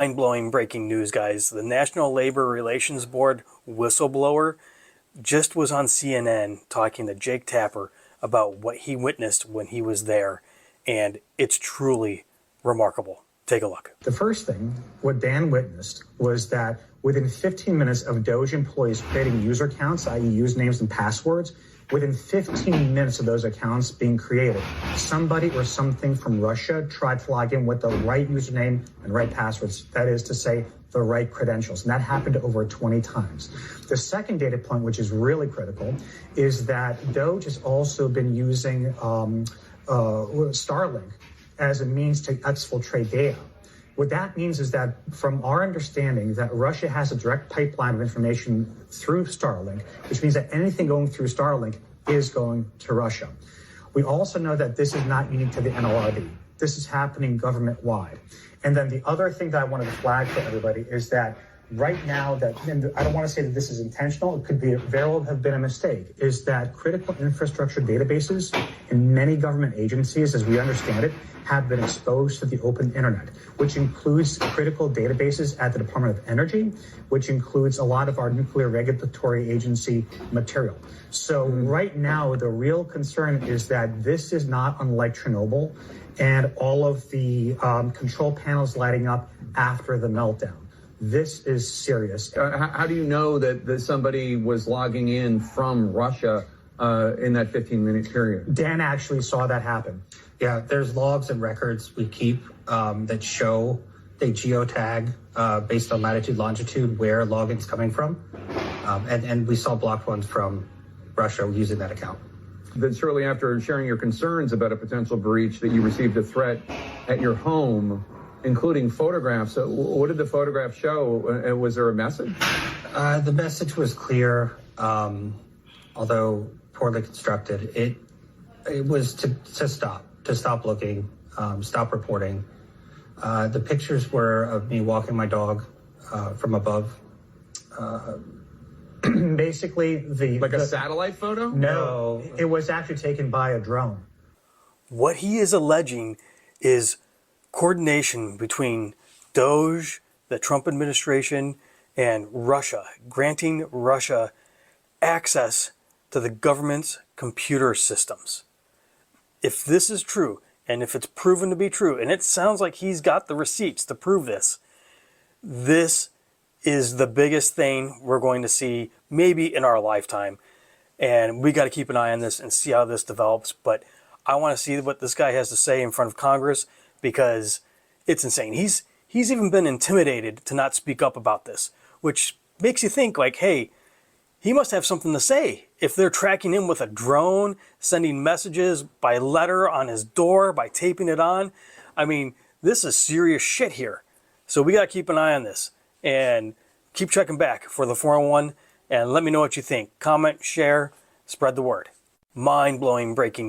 Mind-blowing breaking news, guys. The National Labor Relations Board whistleblower just was on CNN talking to Jake Tapper about what he witnessed when he was there, and it's truly remarkable. Take a look. The first thing, what Dan witnessed, was that within 15 minutes of Doge employees creating user accounts, i.e. usernames and passwords, within 15 minutes of those accounts being created, somebody or something from Russia tried to log in with the right username and right passwords. That is to say, the right credentials. And that happened over 20 times. The second data point, which is really critical, is that Doge has also been using Starlink as a means to exfiltrate data. What that means is that, from our understanding, that Russia has a direct pipeline of information through Starlink, which means that anything going through Starlink is going to Russia. We also know that this is not unique to the NLRB. This is happening government-wide. And then the other thing that I wanted to flag for everybody is that right now, and I don't want to say that this is intentional, it could be very well have been a mistake, is that critical infrastructure databases in many government agencies, as we understand it, have been exposed to the open internet, which includes critical databases at the Department of Energy, which includes a lot of our nuclear regulatory agency material. So right now, the real concern is that this is not unlike Chernobyl and all of the control panels lighting up after the meltdown. This is serious. How do you know that somebody was logging in from Russia in that 15-minute period? Dan actually saw that happen. Yeah, there's logs and records we keep that show, they geotag based on latitude, longitude, where login's coming from. And we saw blocked ones from Russia using that account. Then shortly after sharing your concerns about a potential breach, that you received a threat at your home, including photographs. What did the photograph show? Was there a message? The message was clear, although poorly constructed. It was to stop looking, stop reporting. The pictures were of me walking my dog from above. Basically, a satellite photo? No, it was actually taken by a drone. What he is alleging is coordination between Doge, the Trump administration, and Russia, granting Russia access to the government's computer systems. If this is true, and if it's proven to be true, and it sounds like he's got the receipts to prove this, this is the biggest thing we're going to see maybe in our lifetime. And we got to keep an eye on this and see how this develops. But I want to see what this guy has to say in front of Congress, because it's insane. He's even been intimidated to not speak up about this, which makes you think like, hey, he must have something to say. If they're tracking him with a drone, sending messages by letter on his door, by taping it on, I mean, this is serious shit here. So we got to keep an eye on this and keep checking back for the 401, and let me know what you think. Comment, share, spread the word. Mind-blowing breaking news.